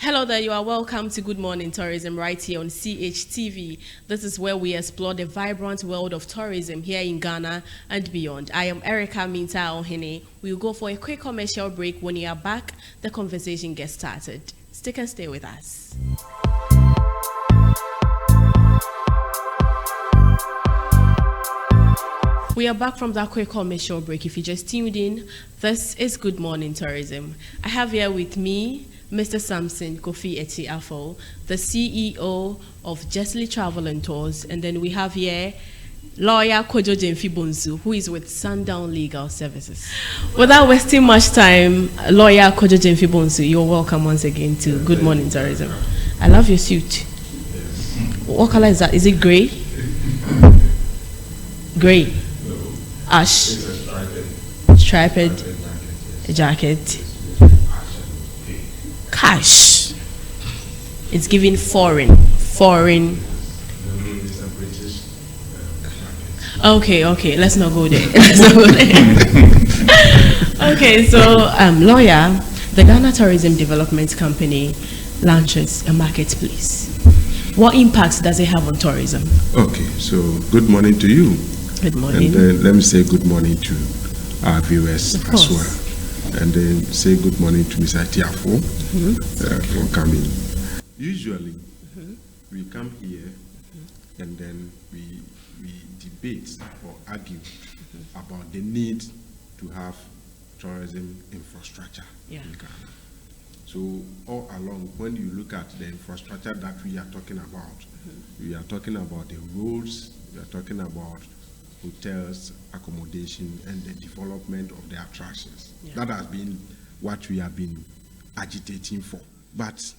Hello there, you are welcome to Good Morning Tourism right here on CHTV. This is where we explore the vibrant world of tourism here in Ghana and beyond. I am Erica Minta Ohene. We'll go for a quick commercial break. When you are back, the conversation gets started. Stick and stay with us. We are back from that quick commercial break. If you just tuned in, this is Good Morning Tourism. I have here with me Mr. Samson Kofi Eti-Afo, the CEO of Justly Travel and Tours, and then we have here lawyer Kojo Jemfi-Bonsu, who is with Sundown Legal Services. Without wasting much time, lawyer Kojo Jemfi-Bonsu, you're welcome once again to Good Morning Tourism. I love your suit. What color is that? Is it gray? Gray. Ash. Striped jacket. Cash. It's giving foreign. Okay, let's not go there. Okay, so lawyer, the Ghana Tourism Development Company launches a marketplace. What impacts does it have on tourism? Okay, so good morning to you. Good morning. And let me say good morning to our viewers as well. And then say good morning to Mr. Eti-Afo for coming. Usually, we come here and then we debate or argue about the need to have tourism infrastructure in Ghana. So all along, when you look at the infrastructure that we are talking about, we are talking about the roads, we are talking about hotels, accommodation, and the development of the attractions. That has been what we have been agitating for. But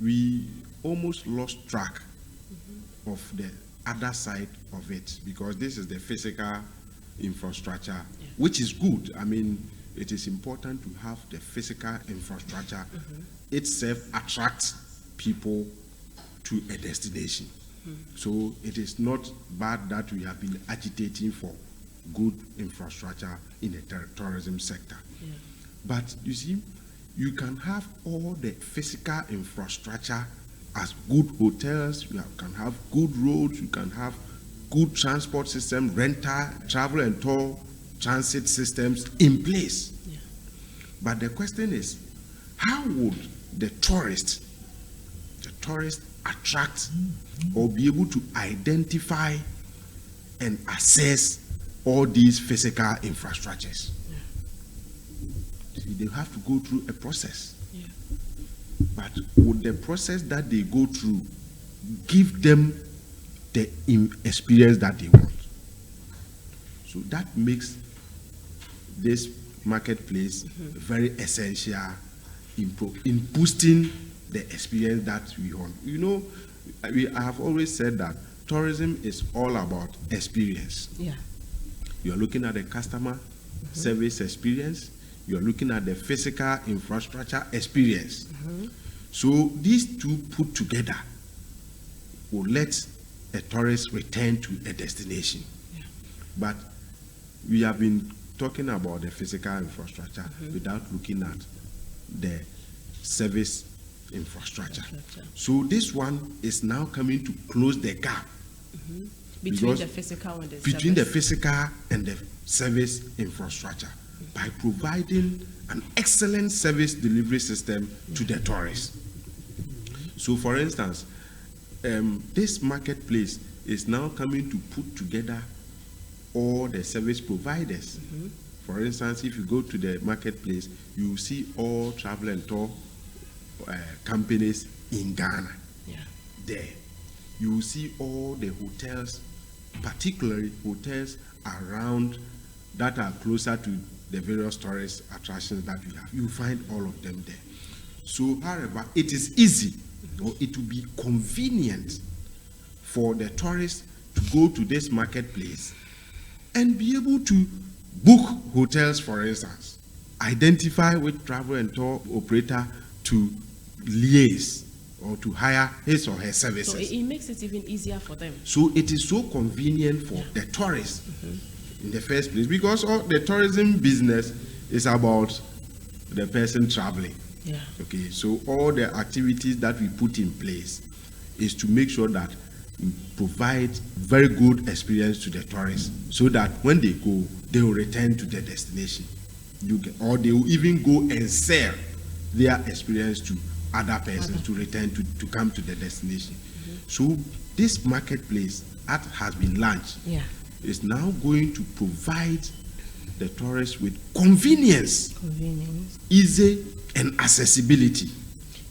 we almost lost track of the other side of it, because this is the physical infrastructure, which is good. I mean, it is important to have the physical infrastructure itself attracts people to a destination. So it is not bad that we have been agitating for good infrastructure in the tourism sector. But you see, you can have all the physical infrastructure as good hotels, you can have good roads, you can have good transport system, rental, travel and tour, transit systems in place. But the question is, how would the tourist attract or be able to identify and assess all these physical infrastructures? See, they have to go through a process. But would the process that they go through give them the experience that they want? So that makes this marketplace very essential in boosting the experience that we want. You know, I have always said that tourism is all about experience. You are looking at the customer service experience, you are looking at the physical infrastructure experience. So these two put together will let a tourist return to a destination. But we have been talking about the physical infrastructure without looking at the service infrastructure. So this one is now coming to close the gap between the physical and the service infrastructure by providing an excellent service delivery system to the tourists. So for instance, this marketplace is now coming to put together all the service providers. For instance, if you go to the marketplace, you will see all travel and tour companies in Ghana. There you will see all the hotels, particularly hotels around that are closer to the various tourist attractions that we have. You find all of them there. So however, it is easy or it will be convenient for the tourists to go to this marketplace and be able to book hotels, for instance, identify which travel and tour operator to liaise or to hire his or her services. So it makes it even easier for them. So it is so convenient for the tourists in the first place, because all the tourism business is about the person traveling. Yeah. Okay, so all the activities that we put in place is to make sure that we provide very good experience to the tourists, so that when they go, they will return to their destination. Or they will even go and sell their experience to other persons to return to come to the destination. So this marketplace that has been launched is now going to provide the tourists with convenience, easy and accessibility.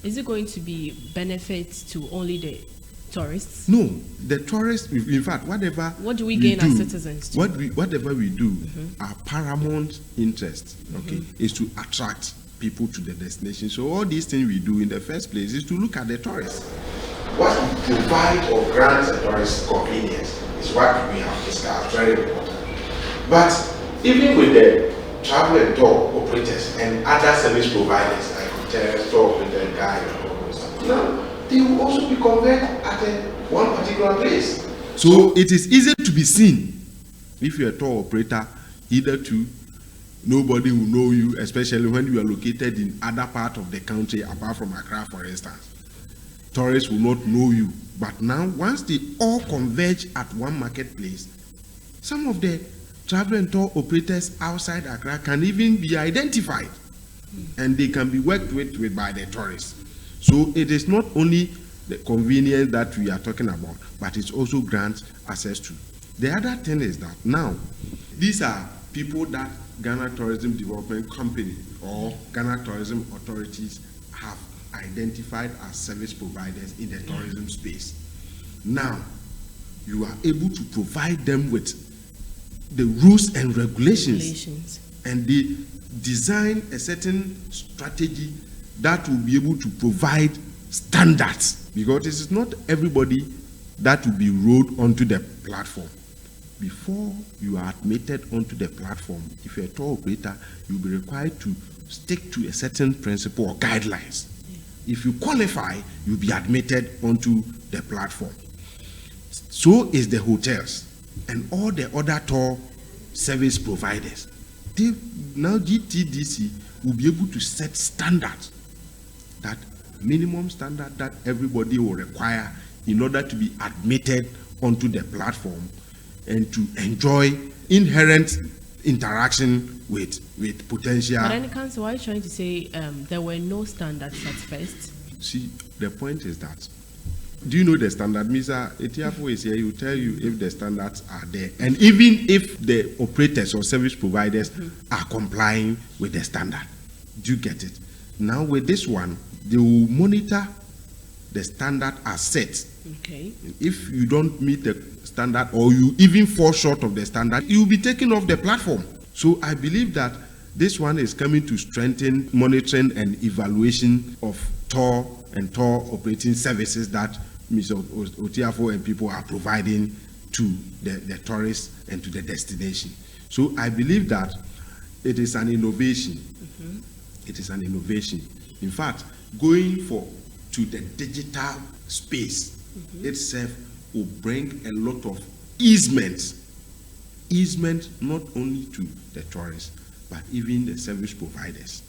Is it going to be benefits to only the tourists? No, the tourists, in fact, whatever. What do we gain as citizens? Whatever we do, our paramount interest, is to attract people to the destination. So all these things we do in the first place is to look at the tourists. What we provide or grant the tourists convenience is what we have discussed, very important. But even with the travel and tour operators and other service providers like hotels, tour operator, guide, and all those stuff, now they will also be converted at one particular place. So it is easy to be seen if you're a tour operator, either to nobody will know you, especially when you are located in other part of the country apart from Accra, for instance. Tourists will not know you. But now, once they all converge at one marketplace, some of the travel and tour operators outside Accra can even be identified, and they can be worked with by the tourists. So it is not only the convenience that we are talking about, but it also grants access to. The other thing is that now, these are people that Ghana Tourism Development Company or Ghana Tourism Authorities have identified as service providers in the tourism space. Now, you are able to provide them with the rules and regulations. And they design a certain strategy that will be able to provide standards, because it is not everybody that will be rolled onto the platform. Before you are admitted onto the platform, if you're a tour operator, you'll be required to stick to a certain principle or guidelines. If you qualify, you'll be admitted onto the platform. So is the hotels and all the other tour service providers. Now GTDC will be able to set standards, that minimum standard that everybody will require in order to be admitted onto the platform and to enjoy inherent interaction with potential. But any council, why are you trying to say there were no standards at first? See, the point is that, do you know the standard? Mr. Etiafo is here, he will tell you if the standards are there. And even if the operators or service providers are complying with the standard. Do you get it? Now with this one, they will monitor the standard as set. Okay. If you don't meet the standard or you even fall short of the standard, you will be taken off the platform. So I believe that this one is coming to strengthen monitoring and evaluation of tour and tour operating services that Mr. Otiafo and people are providing to the tourists and to the destination. So I believe that it is an innovation. It is an innovation. In fact, going to the digital space itself will bring a lot of easement not only to the tourists, but even the service providers.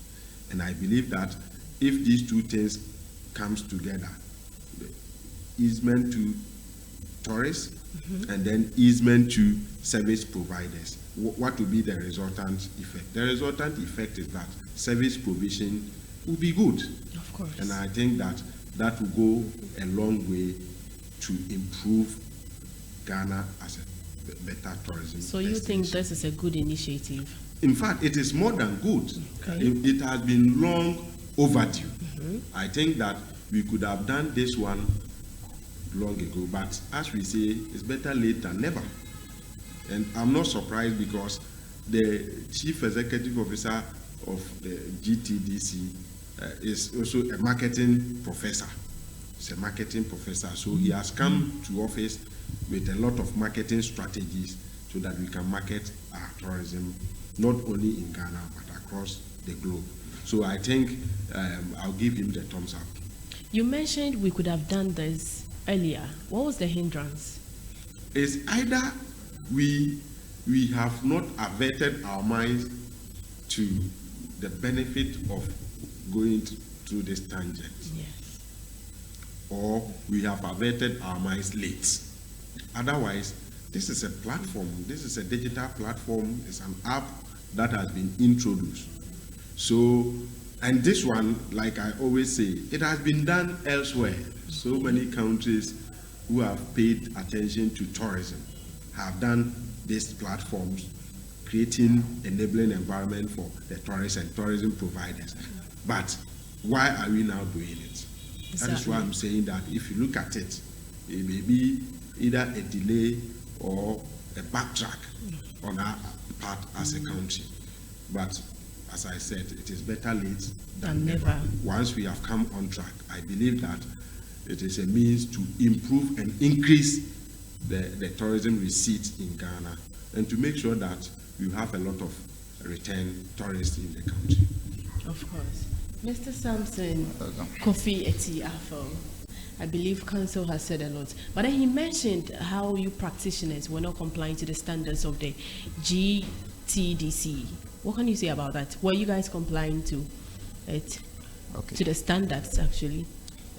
And I believe that if these two things comes together, the easement to tourists and then easement to service providers, what will be the resultant effect? The resultant effect is that service provision will be good. Of course. And I think that will go a long way to improve Ghana as a better tourism. So you think this is a good initiative? In fact, it is more than good. Okay. It has been long overdue. I think that we could have done this one long ago, but as we say, it's better late than never. And I'm not surprised, because the chief executive officer of the GTDC is also a marketing professor. He's a marketing professor, so he has come to office with a lot of marketing strategies so that we can market our tourism not only in Ghana but across the globe. So I think I'll give him the thumbs up. You mentioned we could have done this earlier. What was the hindrance? It's either we have not averted our minds to the benefit of going through this tangent. Yes. Or we have averted our minds late. Otherwise, this is a platform, this is a digital platform, it's an app that has been introduced. So, and this one, like I always say, it has been done elsewhere. So many countries who have paid attention to tourism have done these platforms, creating enabling environment for the tourists and tourism providers. But why are we now doing it? Exactly. That is why I'm saying that if you look at it, it may be either a delay or a backtrack on our part as a country. But as I said, it is better late than never. Once we have come on track, I believe that it is a means to improve and increase the tourism receipts in Ghana and to make sure that you have a lot of return tourists in the country. Of course. Mr. Samson, Kofi Eti-Afo, I believe Council has said a lot, but then he mentioned how you practitioners were not complying to the standards of the GTDC. What can you say about that? Were you guys complying to it, to the standards actually?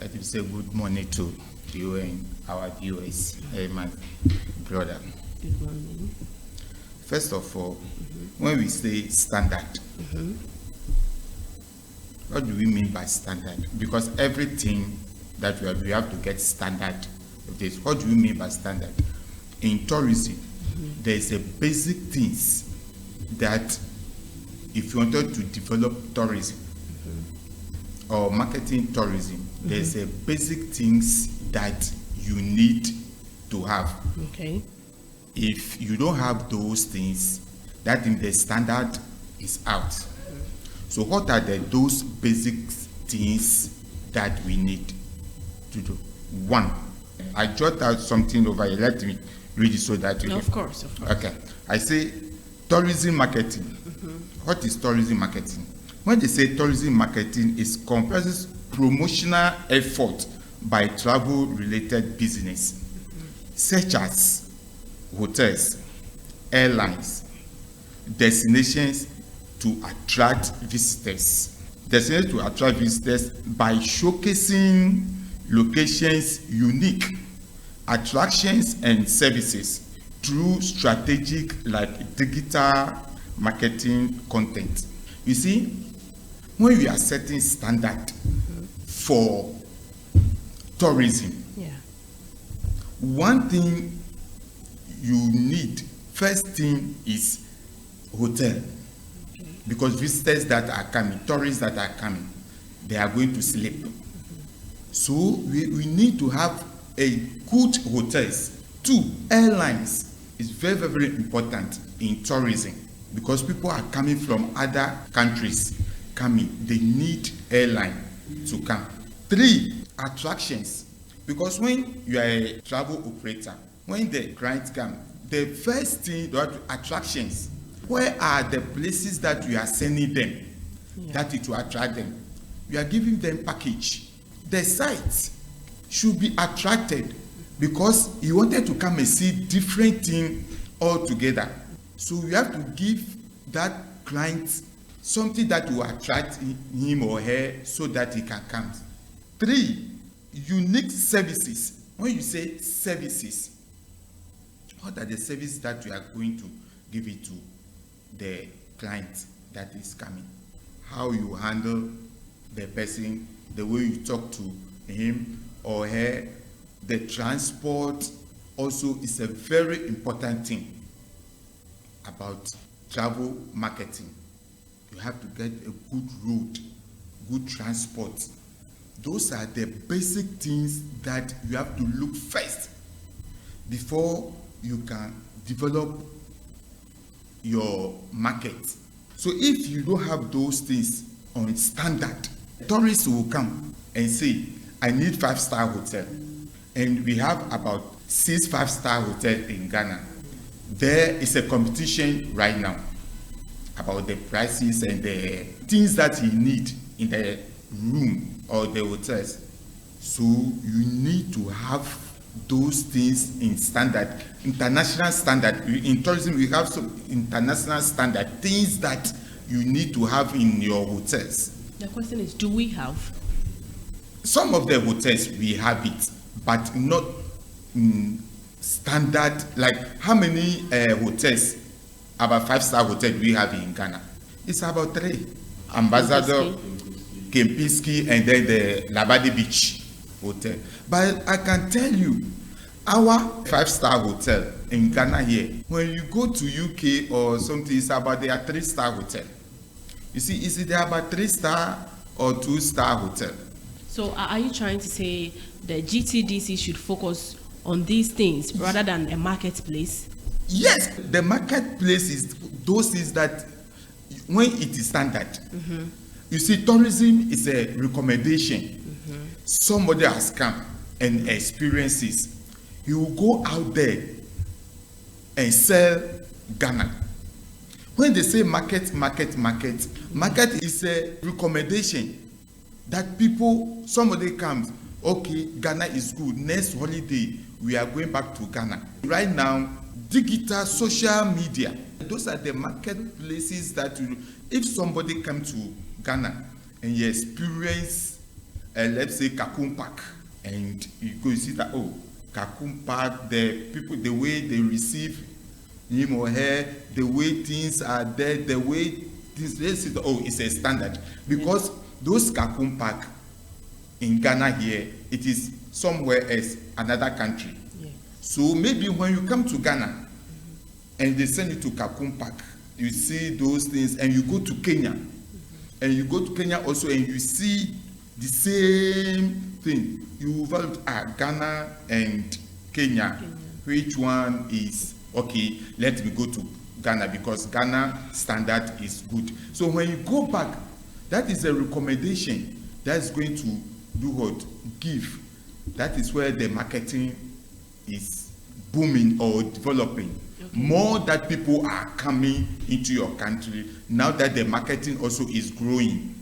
Let me say good morning to you and our viewers, my brother. Good morning. First of all, when we say standard, what do we mean by standard? Because everything that we have to get standard of this. What do we mean by standard? In tourism, there's a basic things that if you wanted to develop tourism or marketing tourism, there's a basic things that you need to have. Okay. If you don't have those things, that means the standard is out. So what are those basic things that we need to do? One, I jot out something over here. Let me read it so that you Of course. Okay. I say tourism marketing. What is tourism marketing? When they say tourism marketing, it comprises promotional effort by travel-related business, such as hotels, airlines, destinations to attract visitors. Destinations to attract visitors by showcasing locations unique, attractions and services through strategic like digital marketing content. You see, when we are setting standard for tourism, one thing you need, first thing is hotel. Because visitors that are coming, tourists that are coming, they are going to sleep. So we need to have a good hotels. Two, airlines is very, very important in tourism because people are coming from other countries coming. They need airline to come. Three, attractions. Because when you are a travel operator, when the clients come, the first thing, attractions. Where are the places that you are sending them that it will attract them? You are giving them package. The sites should be attracted because you wanted to come and see different thing altogether. So you have to give that client something that will attract him or her so that he can come. Three, unique services. When you say services, what are the services that you are going to give it to the client that is coming? How you handle the person, the way you talk to him or her, the transport also is a very important thing about travel marketing. You have to get a good road, good transport. Those are the basic things that you have to look first before you can develop your market. So if you don't have those things on standard, tourists will come and say, I need 5-star hotel. And we have about 6 5-star hotels in Ghana. There is a competition right now about the prices and the things that you need in the room or the hotels. So you need to have those things in standard, international standard. In tourism, we have some international standard, things that you need to have in your hotels. The question is, do we have? some of the hotels we have it, but not standard. Like how many hotels, about 5-star hotel do we have in Ghana? It's about 3. Ambassador, Kempinski, and then the Labadi Beach Hotel. But I can tell you, our 5-star hotel in Ghana here, when you go to UK or something, it's about their 3-star hotel. You see, is it about 3-star or 2-star hotel? So are you trying to say the GTDC should focus on these things rather than a marketplace? Yes, the marketplace is those things that when it is standard. You see, tourism is a recommendation. Somebody has come and experiences. He will go out there and sell Ghana. When they say market is a recommendation that people, somebody comes, okay, Ghana is good. Next holiday, we are going back to Ghana. Right now, digital social media, those are the marketplaces that if somebody comes to Ghana and you experience, let's say, Kakum Park, and you go see that, oh, Kakum Park, the people, the way they receive him or her, the way things are there, the way this is, oh, it's a standard. Because those Kakum Park in Ghana here, it is somewhere else, another country. So maybe when you come to Ghana and they send you to Kakum Park, you see those things, and you go to Kenya, and you go to Kenya also and you see the same thing. You value Ghana and Kenya. Which one is okay? Let me go to Ghana because Ghana standard is good. So when you go back, that is a recommendation that is going to do what? Give. That is where the marketing is booming or developing. More that people are coming into your country now that the marketing also is growing.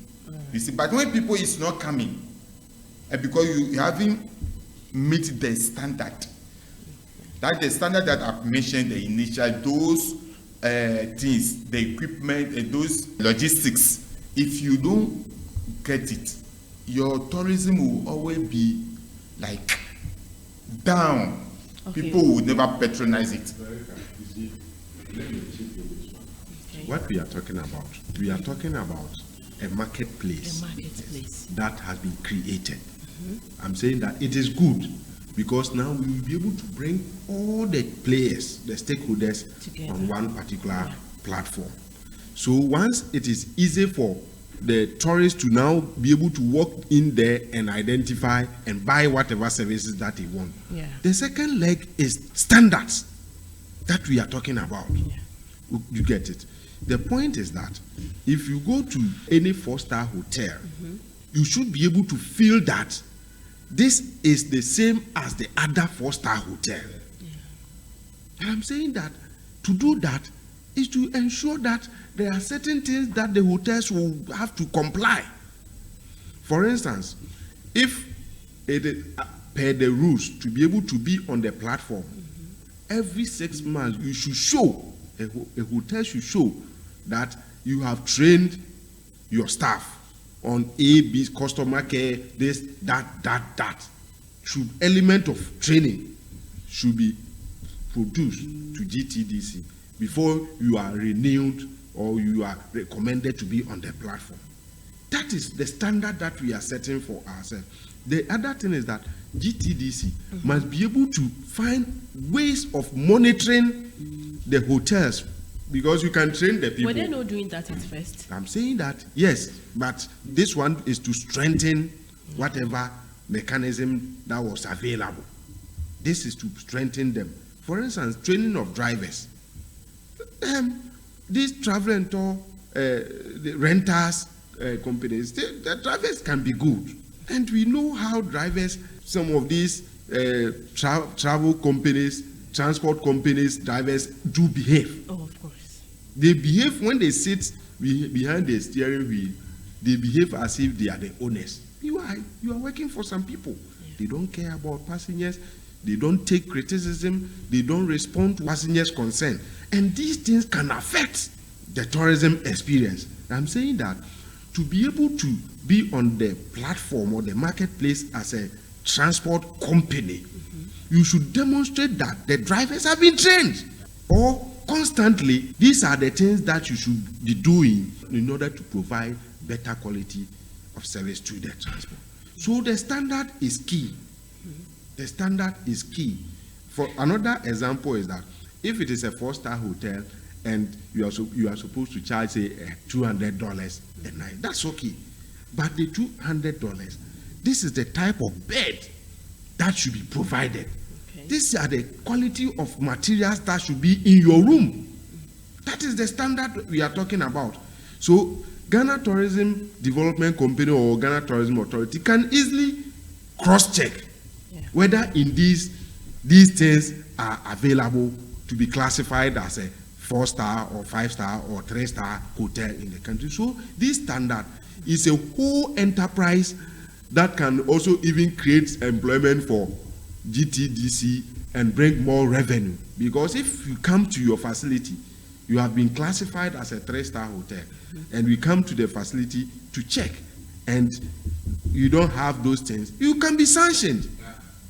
You see, but when people is not coming, because you haven't meet the standard, that the standard that I've mentioned, the initial, those things, the equipment, those logistics, if you don't get it, your tourism will always be like down. People will never patronize it. What we are talking about a marketplace, that has been created. I'm saying that it is good because now we will be able to bring all the players, the stakeholders together on one particular platform. So once it is easy for the tourists to now be able to walk in there and identify and buy whatever services that they want. The second leg is standards that we are talking about. You get it? The point is that if you go to any 4-star hotel, you should be able to feel that this is the same as the other 4-star hotel. And I'm saying that to do that is to ensure that there are certain things that the hotels will have to comply. For instance, if it is per the rules to be able to be on the platform, every 6 months you should show, a hotel should show that you have trained your staff on A, B, customer care, this, that. Should element of training should be produced to GTDC before you are renewed or you are recommended to be on the platform. That is the standard that we are setting for ourselves. The other thing is that GTDC must be able to find ways of monitoring the hotels, because you can train the people. Were they not doing that at first? I'm saying that, yes, but this one is to strengthen whatever mechanism that was available. This is to strengthen them. For instance, training of drivers. These travel and tour, the renters companies, the drivers can be good. And we know how drivers, some of these travel companies, transport companies, drivers do behave. Oh, of course. They behave when they sit behind the steering wheel. They behave as if they are the owners. You are working for some people. They don't care about passengers. They don't take criticism. They don't respond to passengers' concern. And these things can affect the tourism experience. I'm saying that to be able to be on the platform or the marketplace as a transport company, you should demonstrate that the drivers have been trained. Or constantly, these are the things that you should be doing in order to provide better quality of service to the transport. So the standard is key. The standard is key. For another example is that if it is a 4-star hotel and you are supposed to charge, say, $200 a night, that's okay. But the $200, this is the type of bed that should be provided. Okay. These are the quality of materials that should be in your room. That is the standard we are talking about. So Ghana Tourism Development Company or Ghana Tourism Authority can easily cross-check whether in these things are available to be classified as a 4-star or 5-star or 3-star hotel in the country. So this standard is a whole enterprise that can also even create employment for GTDC and bring more revenue. Because if you come to your facility, you have been classified as a 3-star hotel, and we come to the facility to check, and you don't have those things, you can be sanctioned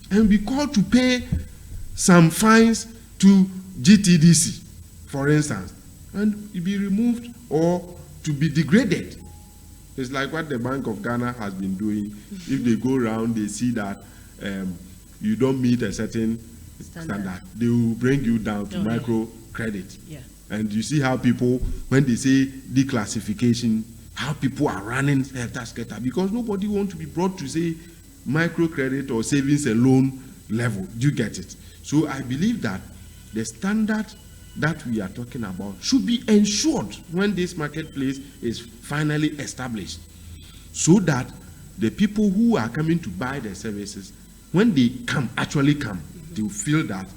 and be called to pay some fines to GTDC, for instance, and be removed or to be degraded. It's like what the Bank of Ghana has been doing. If they go around, they see that you don't meet a certain standard, they will bring you down to micro credit. Yeah. And you see how people, when they say declassification, how people are running helter-skelter because nobody wants to be brought to, say, microcredit or savings and loan level. Do you get it? So I believe that the standard that we are talking about should be ensured when this marketplace is finally established, so that the people who are coming to buy the services, when they actually come, they will feel that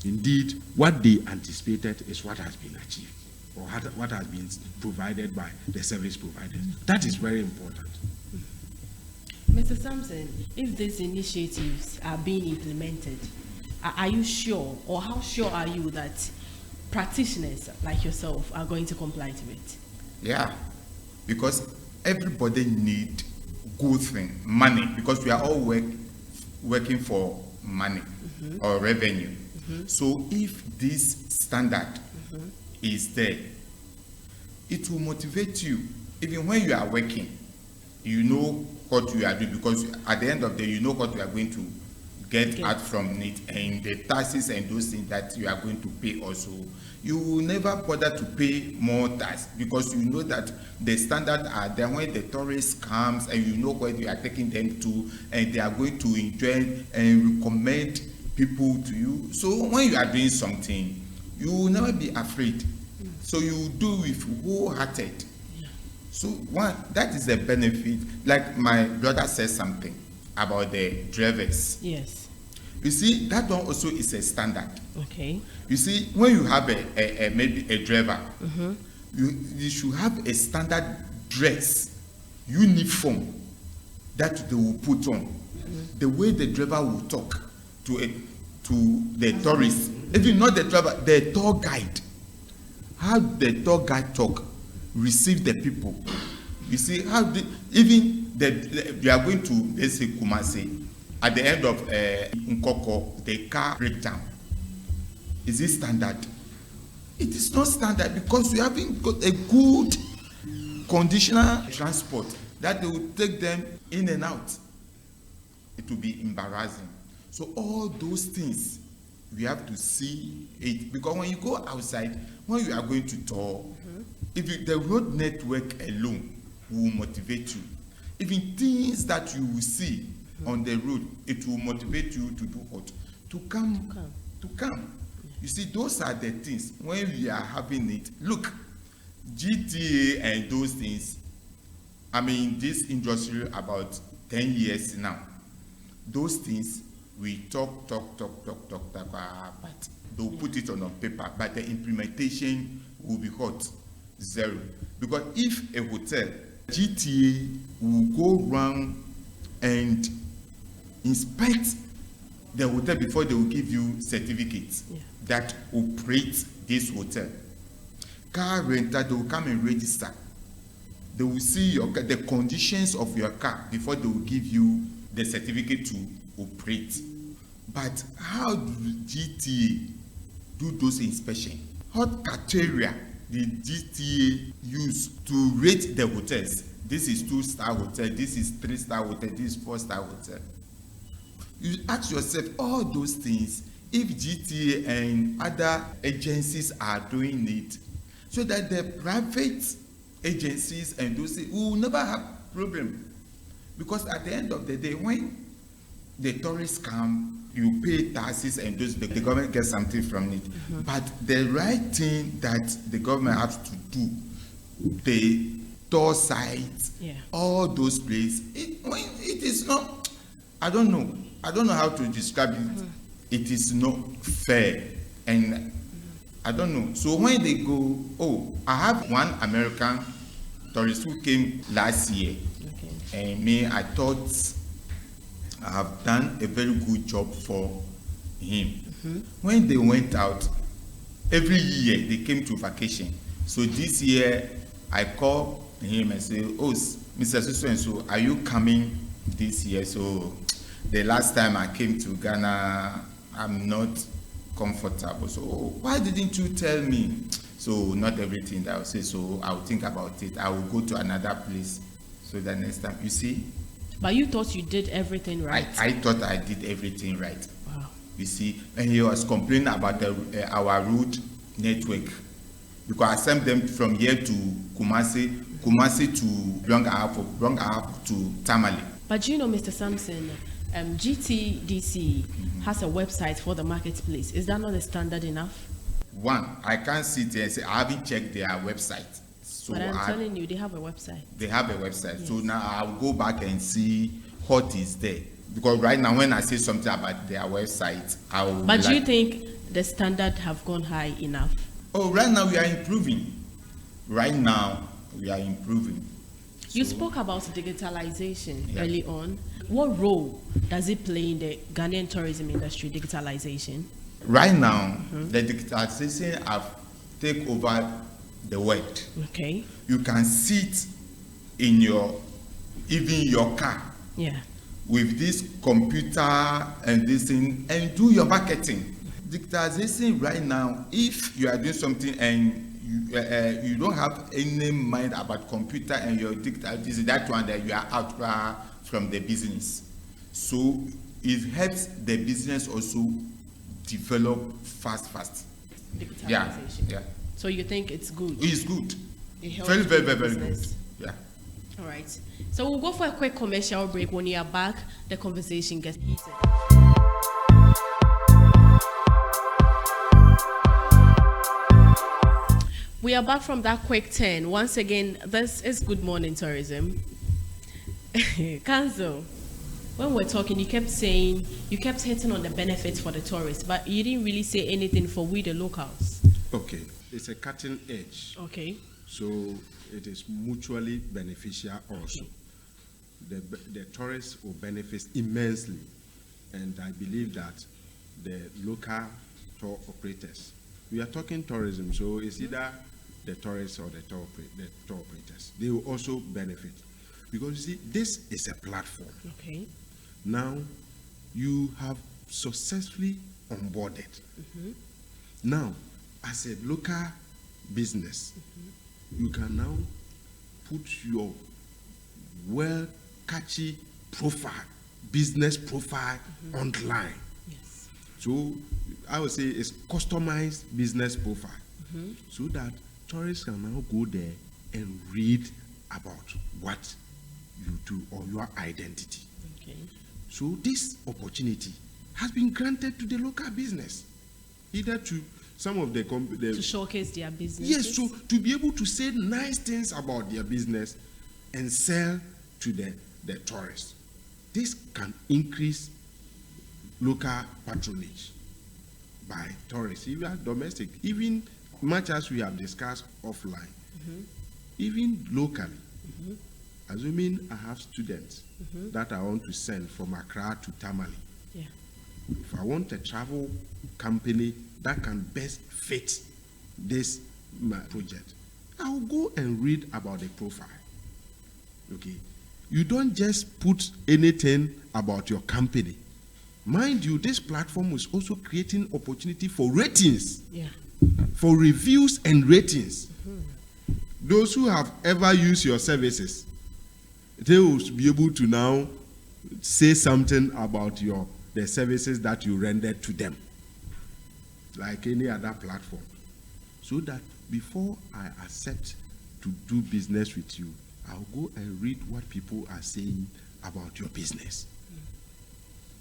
indeed what they anticipated is what has been achieved or what has been provided by the service providers. That is very important. Mr. Sampson, if these initiatives are being implemented, are you sure, or how sure are you that practitioners like yourself are going to comply to it? Yeah, because everybody need good thing, money, because we are all working for money or revenue. So if this standard is there, it will motivate you. Even when you are working, you know what you are doing, because at the end of the day, you know what you are going to get out from it, and the taxes and those things that you are going to pay also. You will never bother to pay more tax because you know that the standards are there. When the tourist comes and you know where you are taking them to, and they are going to enjoy and recommend people to you. So when you are doing something, you will never be afraid. So you do with wholehearted. So one, that is the benefit. Like my brother said something about the drivers. Yes. You see, that one also is a standard. Okay. You see, when you have maybe a driver, you should have a standard dress, uniform that they will put on. The way the driver will talk to the tourists, even not the driver, the tour guide. How the tour guide talk, receive the people. You see how they are going to, let's say, Kumasi, at the end of Nkoko, the car breakdown. Is it standard? It is not standard because you haven't got a good conditional transport that they will take them in and out. It will be embarrassing. So all those things, we have to see it, because when you go outside, when you are going to tour, the road network alone will motivate you. Even things that you will see on the road, it will motivate you to do what? To come. You see, those are the things. When we are having it, look, GTA and those things, I mean, this industry about 10 years now, those things, we talk, but they'll put it on paper, but the implementation will be hot, zero. Because if a hotel, GTA will go around and inspect the hotel before they will give you certificates that operate this hotel. Car renter, they will come and register. They will see your car, the conditions of your car before they will give you the certificate to operate. But how do GTA do those inspections? What criteria did GTA use to rate the hotels? This is 2-star hotel, this is 3-star hotel, this is 4-star hotel. You ask yourself all those things if GTA and other agencies are doing it, so that the private agencies and those things will never have problem. Because at the end of the day, when the tourists come, you pay taxes and those, the government gets something from it. But the right thing that the government has to do, the tour sites, all those places, it is not, I don't know how to describe it. It is not fair, and I don't know. So when they go, I have one American tourist who came last year, and me, I thought I have done a very good job for him. When they went out, every year they came to vacation. So this year, I called him and say, Mr. So, are you coming this year? So the last time I came to Ghana, I'm not comfortable. So why didn't you tell me? So not everything that I will say, so I will think about it. I will go to another place. So the next time, you see. But you thought you did everything right. I thought I did everything right. Wow. You see, and he was complaining about our road network. Because I sent them from here to Kumasi to Brong to Tamale. But you know, Mr. Sampson, GTDC has a website for the marketplace. Is that not a standard enough? One, I can't sit here and say I haven't checked their website. So but I'm telling you, they have a website. They have a website. Yes. So now I'll go back and see what is there. Because right now, when I say something about their website, I will. But do you think the standard have gone high enough? Oh, right now we are improving. Right now we are improving. You spoke about digitalization early on. What role does it play in the Ghanaian tourism industry, digitalization? Right now, the digitalization have taken over the world. Okay. You can sit in even your car. Yeah. With this computer and this thing and do your marketing. Digitalization right now, if you are doing something and you don't have any mind about computer and your digitalization, that one that you are out from the business. So it helps the business also develop fast. Digitalization. Yeah. So you think it's good? It's good. It helps very good. business. Yeah. All right. So we'll go for a quick commercial break. When you are back, the conversation gets heated. We are back from that quick turn. Once again, this is Good Morning Tourism. Kanzo, when we're talking, you kept hitting on the benefits for the tourists, but you didn't really say anything for we the locals. Okay, it's a cutting edge. Okay. So it is mutually beneficial also. The tourists will benefit immensely, and I believe that the local tour operators, we are talking tourism, so it's either the tourists or the tour operators, they will also benefit. Because you see, this is a platform. Okay. Now, you have successfully onboarded. Now, as a local business, you can now put your catchy profile, business profile online. Yes. So I would say it's customized business profile, so that tourists can now go there and read about what you do or your identity. Okay. So this opportunity has been granted to the local business, either to some of the to showcase their business. Yes, so to be able to say nice things about their business and sell to the tourists. This can increase local patronage by tourists, even domestic, even much as we have discussed offline, even locally. Assuming I have students that I want to send from Accra to Tamale. Yeah. If I want a travel company that can best fit this project, I'll go and read about the profile. Okay, you don't just put anything about your company. Mind you, this platform is also creating opportunity for ratings, for reviews and ratings. Those who have ever used your services, they will be able to now say something about the services that you rendered to them, like any other platform. So that before I accept to do business with you, I'll go and read what people are saying about your business.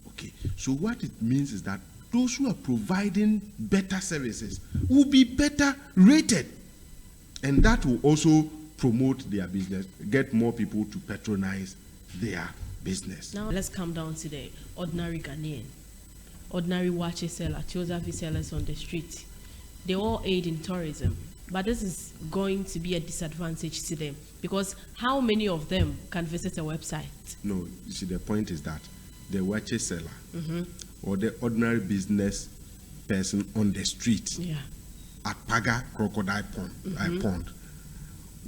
Okay, so what it means is that those who are providing better services will be better rated, and that will also promote their business, get more people to patronize their business. Now let's come down to the ordinary Ghanaian, ordinary watch seller, Chosafi sellers on the street. They all aid in tourism, but this is going to be a disadvantage to them, because how many of them can visit a website? No, you see, the point is that the watch seller or the ordinary business person on the street at Paga Crocodile Pond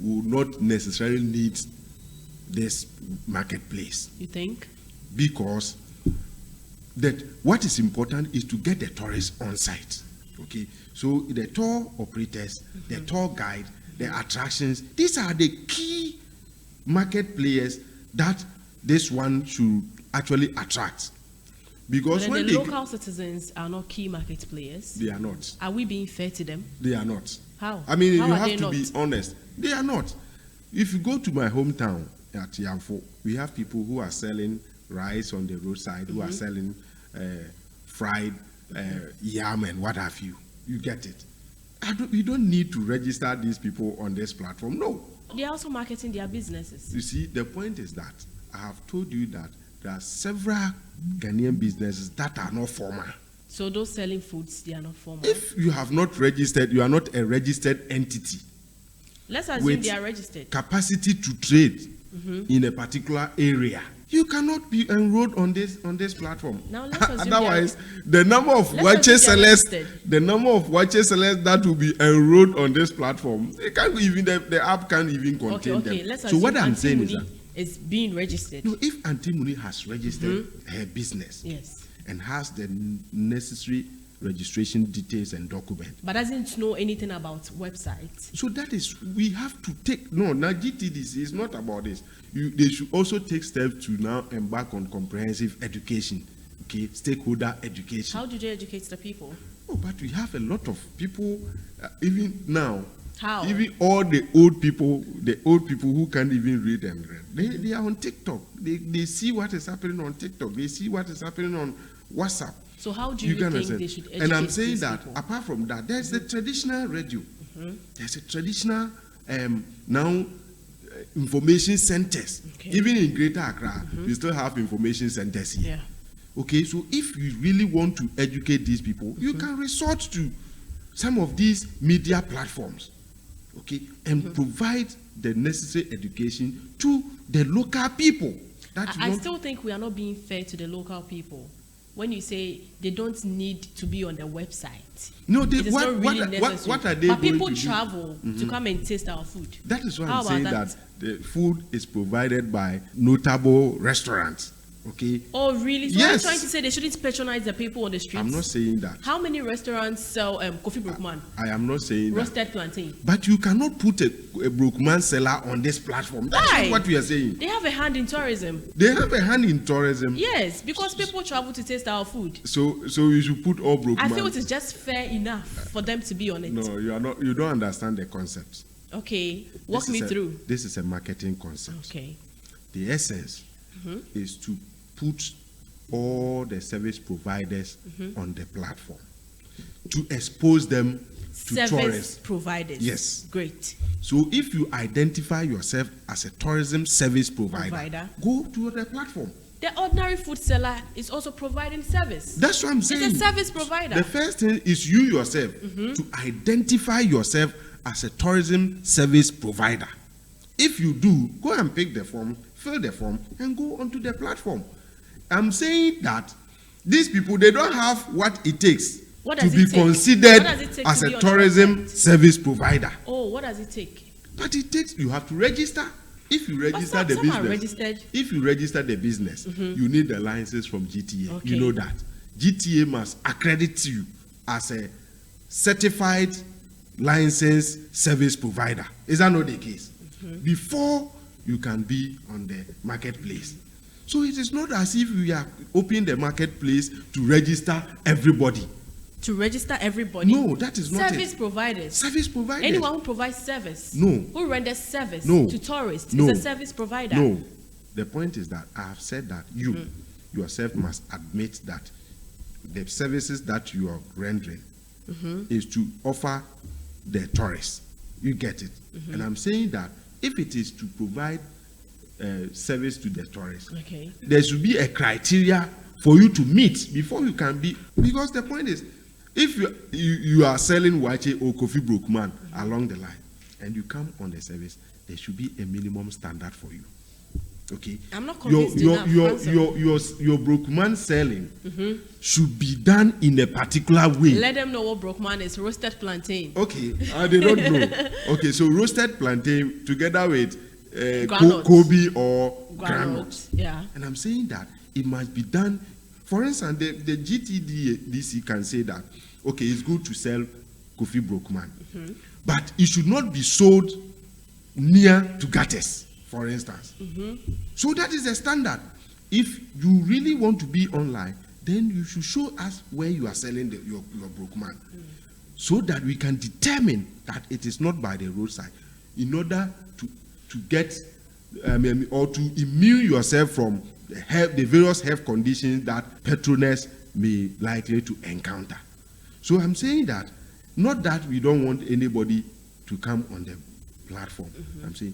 will not necessarily need this marketplace. You think? Because that what is important is to get the tourists on site. Okay, so the tour operators, the tour guide, the attractions, these are the key market players that this one should actually attract. Because when the local citizens are not key market players. They are not. Are we being fair to them? They are not. How? I mean, How you are have they to not? be honest. They are not. If you go to my hometown at Yamfo, we have people who are selling rice on the roadside, who are selling fried yam and what have you. You get it. You don't need to register these people on this platform. No. They are also marketing their businesses. You see, the point is that I have told you that there are several Ghanaian businesses that are not formal. So those selling foods, they are not formal. If you have not registered, you are not a registered entity. Let's assume they are registered. Capacity to trade in a particular area. You cannot be enrolled on this platform. Now let's assume otherwise, the number of watches sellers, that will be enrolled on this platform, they can't even the app can't even contain them. Let's so what I'm saying is that it's being registered. no, if Antimony has registered her business, Yes. and has the necessary registration details and documents, But doesn't know anything about websites. so that is, we have to take, no, now GTDC is not about this. They should also take steps to now embark on comprehensive education, okay, stakeholder education. How do they educate the people? Oh, but we have a lot of people, even now. How? Even all the old people who can't even read and read, they are on TikTok. They see what is happening on TikTok. They see what is happening on WhatsApp. So how do you think understand? they should educate And I'm saying these that people? apart from that, there's the traditional radio. There's a traditional now information centers. Okay. Even in Greater Accra, we still have information centers here. Yeah. Okay, so if you really want to educate these people, you can resort to some of these media platforms, okay, and provide the necessary education to the local people. I still think we are not being fair to the local people when you say they don't need to be on the website. No, it is not really necessary. What are they but going people to do? travel to come and taste our food. That is why How I'm saying about that the food is provided by notable restaurants. Okay. Oh, really? So Yes. you're trying to say they shouldn't patronize the people on the streets? I'm not saying that. How many restaurants sell coffee brookman? I am not saying Roasted that. plantain. But you cannot put a brookman seller on this platform. That's Why? not what we are saying. They have a hand in tourism. They have a hand in tourism. Yes, because people travel to taste our food. So you should put all brookman. I feel it is just fair enough for them to be on it. No, you are not. You don't understand the concept. Okay, walk me through. This is a marketing concept. Okay. The essence is to put all the service providers on the platform, to expose them to Service tourists. providers. Yes. Great. So if you identify yourself as a tourism service provider, go to the platform. The ordinary food seller is also providing service. That's what I'm saying. It's a service provider. The first thing is you yourself to identify yourself as a tourism service provider. If you do, go and pick the form, fill the form, and go onto the platform. I'm saying that these people, they don't have what it takes to be considered as a tourism service provider. Oh, what does it take? But it takes, you have to register. If you register some the are business, registered. if you register the business, you need the license from GTA. Okay. You know that. GTA must accredit you as a certified licensed service provider. Is that not the case? Before you can be on the marketplace. So it is not as if we are opening the marketplace to register everybody. To register everybody? No, that is not service providers. Service providers. Anyone who provides service. No. Who renders service No. to tourists No. is a service provider. No. The point is that I have said that you yourself must admit that the services that you are rendering is to offer the tourists. You get it. And I'm saying that if it is to provide service to the tourists, Okay. there should be a criteria for you to meet before you can be, because the point is, if you are selling wache or coffee brookman along the line and you come on the service, there should be a minimum standard for you. Okay. I'm not convinced enough. Your brookman selling should be done in a particular way. Let them know what brookman is. Roasted plantain. Okay, they don't know. Okay, so roasted plantain together with Groundnuts. Kobe or Groundnuts. granules. Yeah. And I'm saying that it must be done. For instance, the GTDC can say that, okay, it's good to sell coffee brookman, but it should not be sold near to gutters, for instance. So that is the standard. If you really want to be online, then you should show us where you are selling your brookman, so that we can determine that it is not by the roadside, in order to get or to immune yourself from the various health conditions that patroners may likely to encounter. So I'm saying that, not that we don't want anybody to come on the platform. I'm saying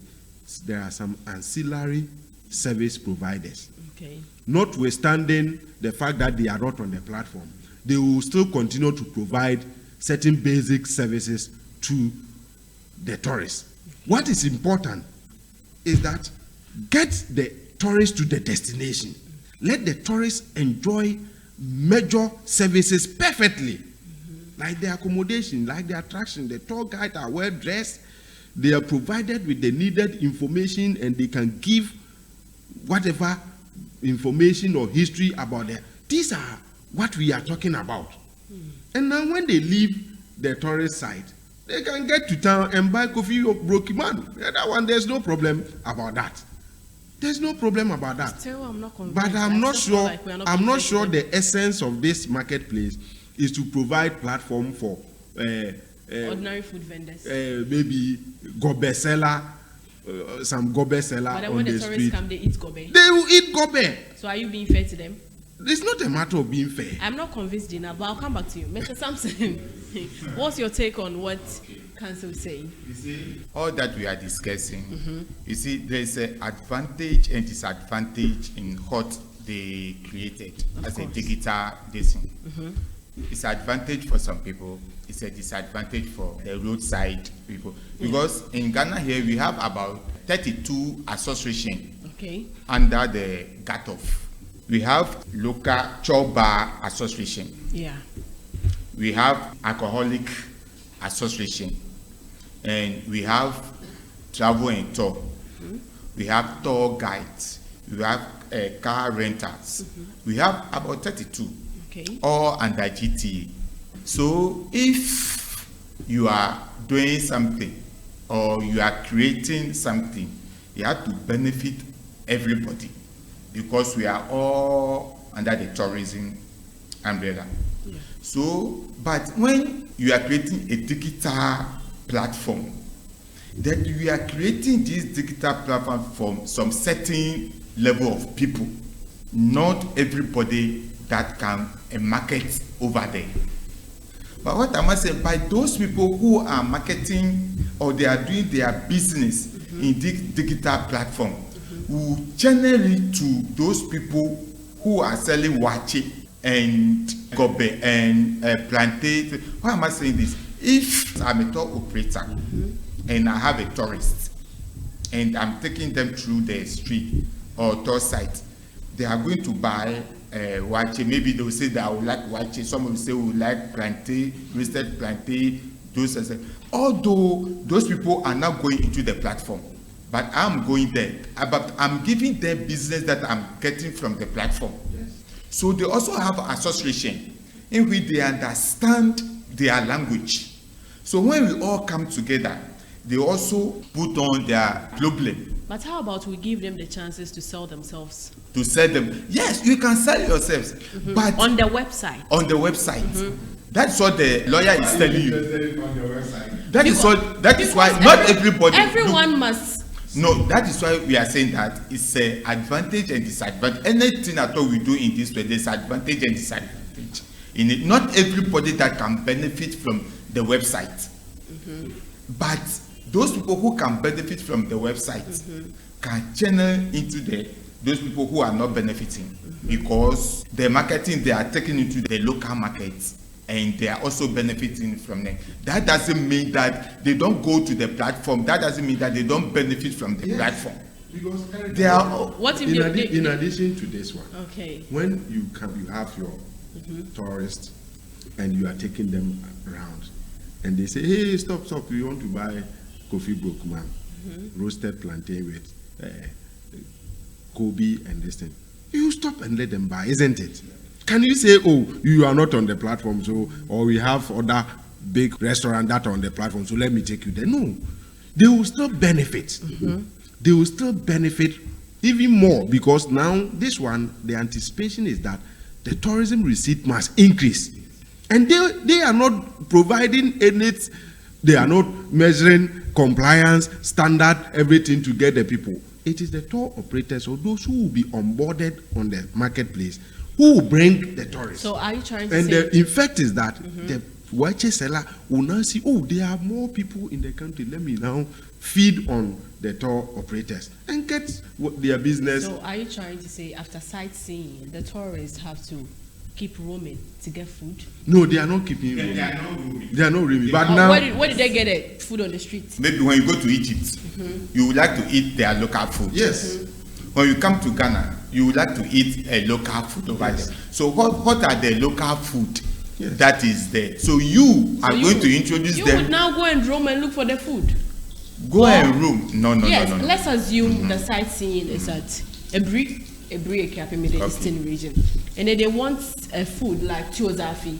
there are some ancillary service providers. Okay. Notwithstanding the fact that they are not on the platform, they will still continue to provide certain basic services to the tourists. What is important is that get the tourists to the destination. Let the tourists enjoy major services perfectly. Like the accommodation, like the attraction, the tour guide are well dressed, they are provided with the needed information, and they can give whatever information or history about them. These are what we are talking about. And now when they leave the tourist site, they can get to town and buy coffee or brookman. That one, there's no problem about that. There's no problem about that. Still, I'm not convinced. But I'm not sure. Like I'm not sure the essence of this marketplace is to provide platform for ordinary food vendors. Maybe gobe seller, some gobe seller But then on when the the tourists street. come, they eat gobe. They will eat gobe. So are you being fair to them? It's not a matter of being fair. I'm not convinced, Gina, but I'll come back to you. Mr. Sampson, what's your take on what council is saying? You see, all that we are discussing, you see, there's an advantage and disadvantage in what they created as a digital design. It's an advantage for some people, it's a disadvantage for the roadside people. Because in Ghana here, we have about 32 associations under the GATOF. We have local Chow Bar Association. Yeah. We have Alcoholic Association. And we have Travel and Tour. We have tour guides. We have car rentals. We have about 32. All under GTA. So if you are doing something or you are creating something, you have to benefit everybody, because we are all under the tourism umbrella. So, but when you are creating a digital platform, then you are creating this digital platform for some certain level of people, not everybody that can market over there. But what am I saying? By those people who are marketing or they are doing their business in this digital platform, will generally to those people who are selling wache and gobe and plantain. Why am I saying this? If I'm a tour operator and I have a tourist and I'm taking them through the street or tour site, they are going to buy wache. Maybe they will say that I would like wache. Some will say we would like plantain, roasted plantain, those. Although those people are not going into the platform, but I'm going there. But I'm giving them business that I'm getting from the platform. Yes. So they also have association in which they understand their language. So when we all come together, they also put on their problem. But how about we give them the chances to sell themselves? To sell them. Yes, you can sell yourselves, but On the website. on the website. That's what the lawyer is telling you. That is why not everybody. Everyone must. No, that is why we are saying that it's an advantage and disadvantage. Anything at all we do in this way, there's advantage and disadvantage in it. Not everybody that can benefit from the website, but those people who can benefit from the website can channel into those people who are not benefiting, because the marketing they are taking into the local markets and they are also benefiting from them. That doesn't mean that they don't go to the platform. That doesn't mean that they don't benefit from the platform. Because They are What if in addition to this one, Okay. when you have your tourists and you are taking them around, and they say, hey, stop, we want to buy coffee brokuman, roasted plantain with Kobe and this thing. You stop and let them buy, isn't it? Can you say, oh, you are not on the platform, so, or we have other big restaurant that are on the platform, so let me take you there? No, they will still benefit. They will still benefit even more, because now this one, the anticipation is that the tourism receipt must increase. And they are not providing any, they are not measuring compliance, standard, everything to get the people. It is the tour operators or those who will be onboarded on the marketplace who will bring the tourists. So are you trying to And say? the effect is that the watcher seller will now see, oh, there are more people in the country. Let me now feed on the tour operators and get their business. So are you trying to say after sightseeing, the tourists have to keep roaming to get food? No, they are not keeping roaming. They are not roaming. They are not roaming. But now, Where did they get the food on the street? Maybe when you go to Egypt, you would like to eat their local food. yes. When you come to Ghana, you would like to eat a local food over there. So what are the local food Yes. that is there? So you are going to introduce You them. would now go and roam and look for the food. Go and room. No. Yes, let's assume the sightseeing is at Ebri Middle Eastern region, and then they want food like Tiozafi,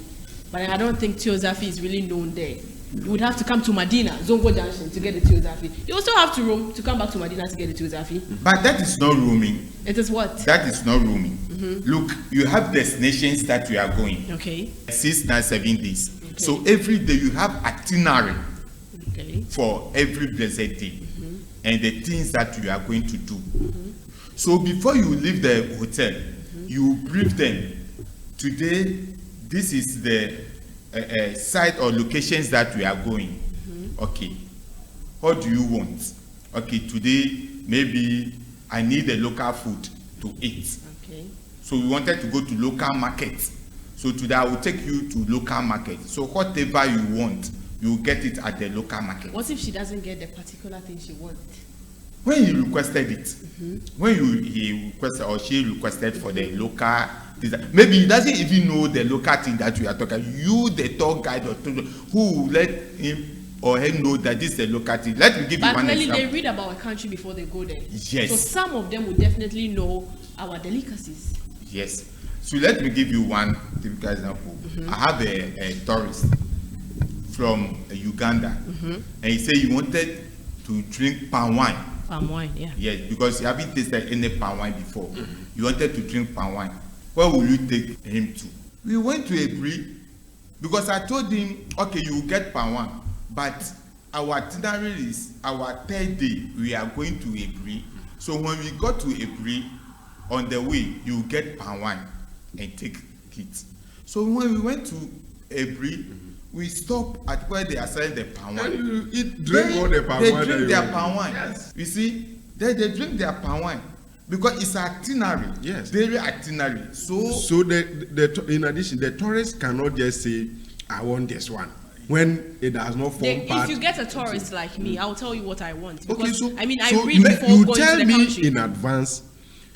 but I don't think Tiozafi is really known there. You would have to come to Medina, Zongo Junction, to get the Tiozafi. You also have to roam to come back to Medina to get the Tiozafi. But that is not roaming. It is what? That is not roaming. Look, you have destinations that you are going. Okay. 6, 9, 7 days. So every day you have itinerary Okay. for every blessed day and the things that you are going to do. So before you leave the hotel, you brief them. Today, this is the site or locations that we are going. Okay. What do you want? Okay, today maybe I need a local food to eat. Okay. So we wanted to go to local market. So today I will take you to local market. So whatever you want, you will get it at the local market. What if she doesn't get the particular thing she wants? When he requested it, when he requested or she requested for the local, maybe he doesn't even know the local thing that we are talking. You, the tour guide or tour, who will let him or her know that this is the local thing. Let me give you one But really, example. they read about a country before they go there. Yes. So some of them will definitely know our delicacies. Yes. So let me give you one typical example. I have a tourist from Uganda, and he said he wanted to drink palm wine. Palm wine, yeah. Yes, because he haven't tasted any palm wine before. He wanted to drink palm wine. Where will you take him to? We went to Ebri because I told him, okay, you will get palm wine, but our itinerary is our third day. We are going to Ebri. So when we got to Ebri, on the way, you will get palm wine and take it. So when we went to Ebri, we stopped at where they are selling the palm wine. And you drink all the palm wine. They drink that their you palm want. wine. Yes. You see, they drink their palm wine because it's itinerary. Yes. Daily itinerary. So in addition, the tourist cannot just say, I want this one, when it does not form part. If you get a tourist like me, I'll tell you what I want. Okay, Because, so I mean, I so read before you going tell to the me country. in advance,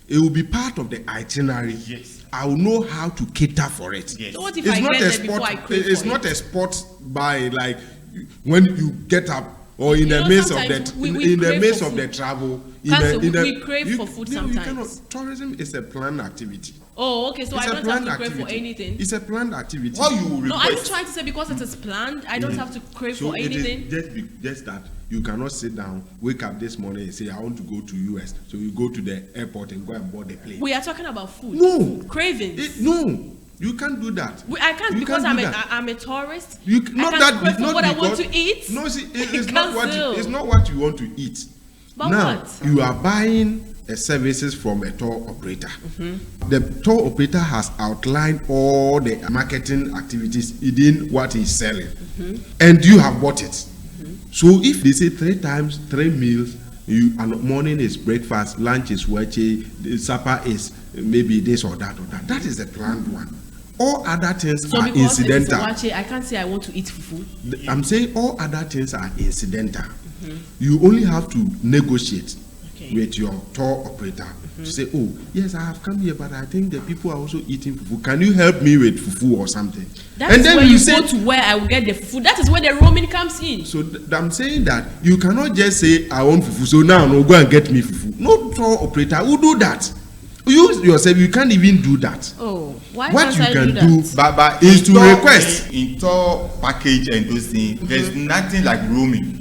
it will be part of the itinerary. Yes. I will know how to cater for it. Yes. So what if I get there before I crave It's for not it? a sport by like when you get up. or in the midst of sometimes the we in the crave midst for of the food. travel. Council, in the, we crave for food no, you sometimes. cannot. Tourism is a planned activity. Oh, okay. So It's I a don't have planned to crave for activity. anything. It's a planned activity. What you No, are you request? trying to say because it is planned, I don't have to crave So for it anything? is just that you cannot sit down, wake up this morning and say, I want to go to US. So you go to the airport and go and board the plane. We are talking about food. No. Cravings. No, you can't do that. I can't You because can't I'm do a, that. I'm a tourist. You I not can't that crave for not what I because, want to eat. No, see, it's not what Cancel. it's not what you want to eat. But now what? you are buying services from a tour operator. The tour operator has outlined all the marketing activities within what he's selling, and you have bought it. So if they say 3 times 3 meals, and morning is breakfast, lunch is wache, the supper is maybe this or that or that. That is the planned one. All other things So are because incidental. it is wache, I can't say I want to eat fufu. I'm saying all other things are incidental. You only have to negotiate with your tour operator to say, oh, yes, I have come here, but I think the people are also eating fufu. Can you help me with fufu or something? That is where you go to where I will get the fufu. That is where the roaming comes in. So I'm saying that you cannot just say, I want fufu, so now no, go and get me fufu. No tour operator will do that. You yourself, you can't even do that. Oh, why What can't you I can do that? But is to tour- request. in tour package and those things. There's nothing like roaming.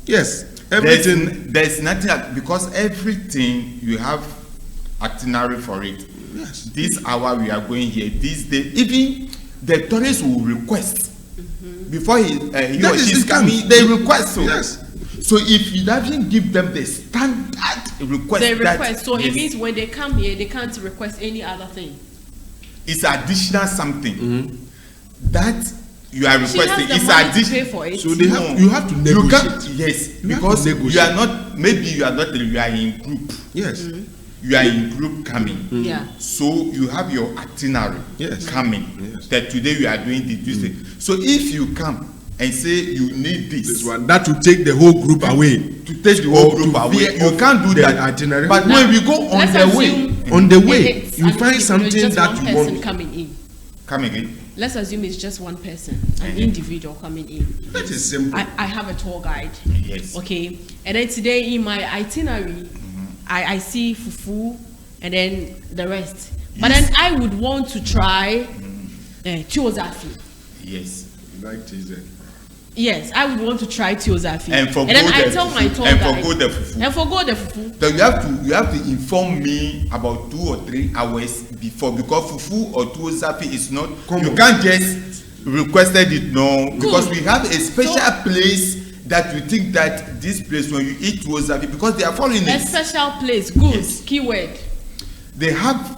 Yes, everything. There's nothing like, because everything you have itinerary for it. Yes. This hour we are going here. This day, even the tourists will request before he or is she's the coming. thing. They request so. Yes. So if you doesn't give them the standard request, They that request. So yes, it means when they come here, they can't request any other thing. it's additional something that you are She has requesting. the It's money to pay additional. for it. So they No. have you have to You can't, negotiate. yes, You have because to you negotiate. are not, maybe you are not, you are in group. Yes. You are in group coming. Yeah. So you have your itinerary Yes. coming. Yes. That today you are doing this thing. So if you come and say you need This this one that will take the whole group away. to take the whole Or group to away, veer you off can't do the that. itinerary. But Now, when we go on Let's the way, assume On the way, it's you an find individual, something just that one you person want. coming in. come again. Let's assume it's just one person, an individual coming in. That is simple. I have a tour guide. Yes. Okay. And then today in my itinerary, I see fufu and then the rest. But then I would want to try tiozafi. Yes. Like TZ. Yes, I would want to try tiozafi. And forgo then I the tell my fufu. tour And guide. forgo the fufu. And forgo the fufu. So you have to inform me about 2 or 3 hours before, because fufu or tuozafi is not. Come You on. can't just requested it, no, because we have a special So- place that you think that this place when you eat tuozafi, because they are A foreigners, special place. Good. Yes. Keyword. they have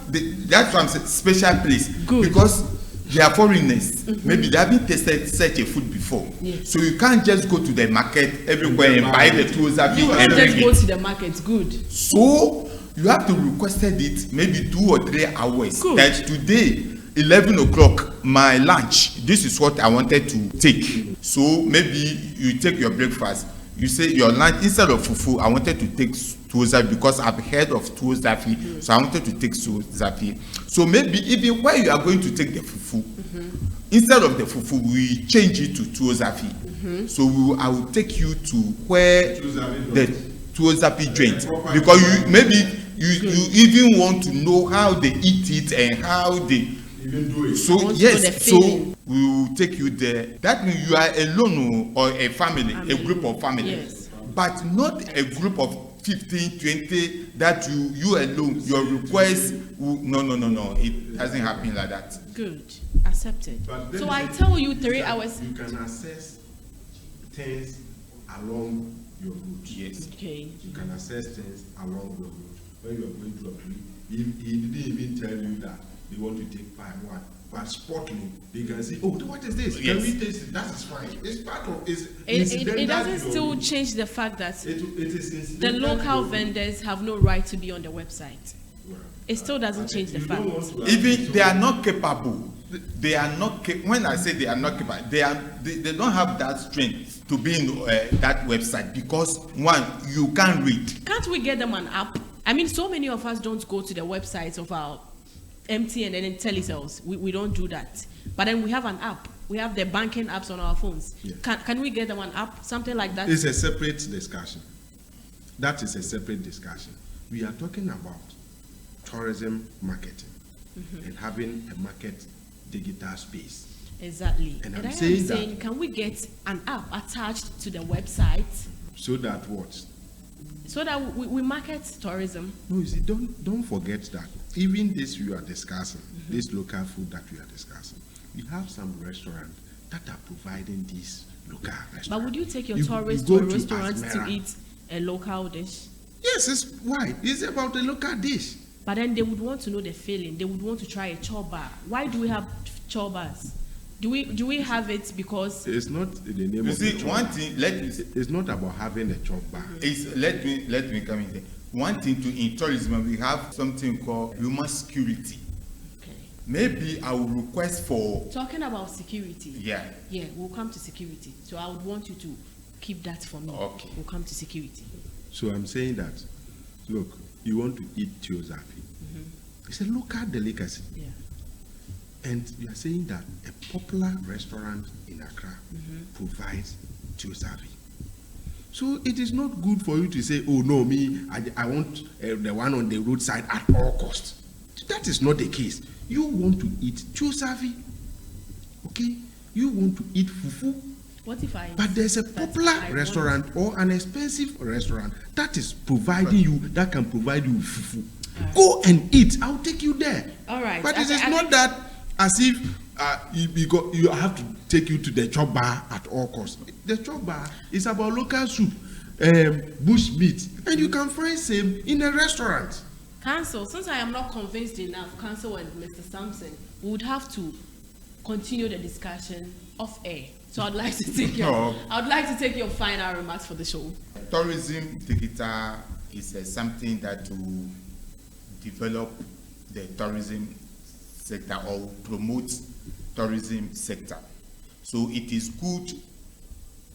that's why I'm saying special place. Good. Because they are foreigners. Maybe they haven't tasted such a food before. Yes. So you can't just go to the market everywhere and buy the tuozafi You and can't just bring go it. to the market. Good. So you have to requested it maybe 2 or 3 hours. Good. That today 11 o'clock my lunch, this is what I wanted to take. So maybe you take your breakfast, you say your lunch, instead of fufu I wanted to take tuozafi because I've heard of tuozafi, so I wanted to take tuozafi. So maybe even where you are going to take the fufu, instead of the fufu we change it to tuozafi. So I will take you to where the tuozafi joint, because you maybe you even want to know how they eat it and how they Even do it. so want to know the yes, so feeling. we will take you there. That means you are alone or a family, a group of family, Yes. but not a group of 15, 20 that you alone. Your request, no, it doesn't happen like that. Good. Accepted. But then So I the- tell you 3 hours. You can assess things along your route. Yes. Okay. You can assess things along your route. When you are going to a place, he didn't even tell you that they want to take 5-1. But spotly, they can say, oh, what is this? Can Yes. we taste it? That is fine. It's part of it's It incidental doesn't to your still route. change the fact that It is the incidental to local your route. vendors have no right to be on the website. Well, It still doesn't change the you don't fact. want to Even have- they are not capable. They are not. When I say they are not capable, they don't have that strength to be in that website, because one, you can't read. Can't we get them an app? I mean, so many of us don't go to the websites of our MTN and then telesales. We don't do that. But then we have an app We have the banking apps on our phones. Yeah. Can we get one app, something like that? It's a separate discussion. That is a separate discussion. We are talking about tourism marketing and having a market digital space. Exactly. And And I'm I saying am that- saying, can we get an app attached to the website So that what? so that we market tourism? No, you see, don't forget that even this you are discussing, this local food that we are discussing, we have some restaurants that are providing these local restaurants. But would you take your You tourists go to a to restaurant to Asmara. eat a local dish? Yes, it's why? It's about the local dish. But then they would want to know the feeling. They would want to try a choba. Why do we have chobas? Do we have it because It's not the name You of see, the one chop. thing, let me It's not about having a chop bar. let me come in there. One thing in tourism, we have something called human security. okay. Maybe I will request for Talking about security. yeah. Yeah, we'll come to security. So I would want you to keep that for me. Okay. We'll come to security. So I'm saying that, look, you want to eat tiozafi. It's a local delicacy. Yeah. And you are saying that a popular restaurant in Accra provides tiozafi. So it is not good for you to say, oh no, I want the one on the roadside at all costs. That is not the case. You want to eat tiozafi, okay? You want to eat fufu. What if I? But there's a that popular I restaurant or an expensive restaurant that is providing you, that can provide you fufu. Go and eat. I'll take you there. All right. But I it is think- not that as if you have to take you to the chop bar at all costs. The chop bar is about local soup, bush meat, and you can find same in a restaurant. Council, since I am not convinced enough, Council and Mr. Sampson, we would have to continue the discussion off air. So I'd like to take your final remarks for the show. Tourism digital is something that will develop the tourism sector or promote tourism sector. So it is good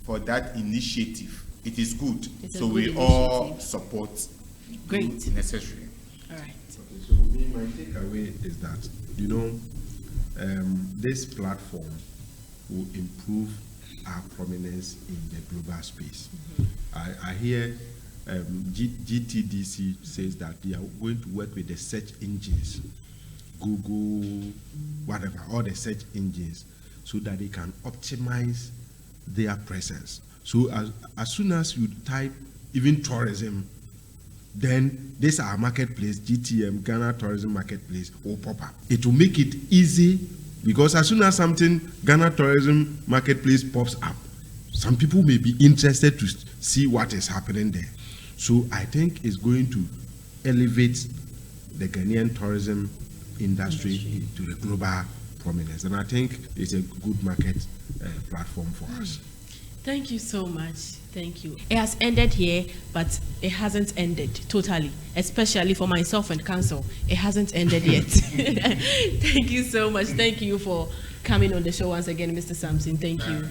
for that initiative. It is good. It's a So good we all initiative. support. Great. Necessary. All right. So my takeaway is that, this platform will improve our prominence in the global space. I hear GTDC says that they are going to work with the search engines, Google, whatever, all the search engines, so that they can optimize their presence. So as soon as you type even tourism, then this our marketplace, GTM, Ghana Tourism Marketplace, will pop up. It will make it easy, because as soon as something, Ghana Tourism Marketplace pops up, some people may be interested to see what is happening there. So I think it's going to elevate the Ghanaian tourism industry to the global prominence. And I think it's a good market platform for us. Thank you so much. Thank you. It has ended here, but it hasn't ended totally, especially for myself and Council. It hasn't ended yet. Thank you so much. Thank you for coming on the show once again, Mr. Sampson. Thank you.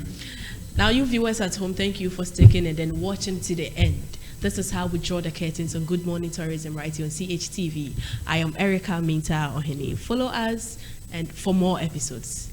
Now, you viewers at home, thank you for sticking and then watching to the end. This is how we draw the curtains on Good Morning Tourism right here on CHTV. I am Erica Minta Ohene. Follow us and for more episodes.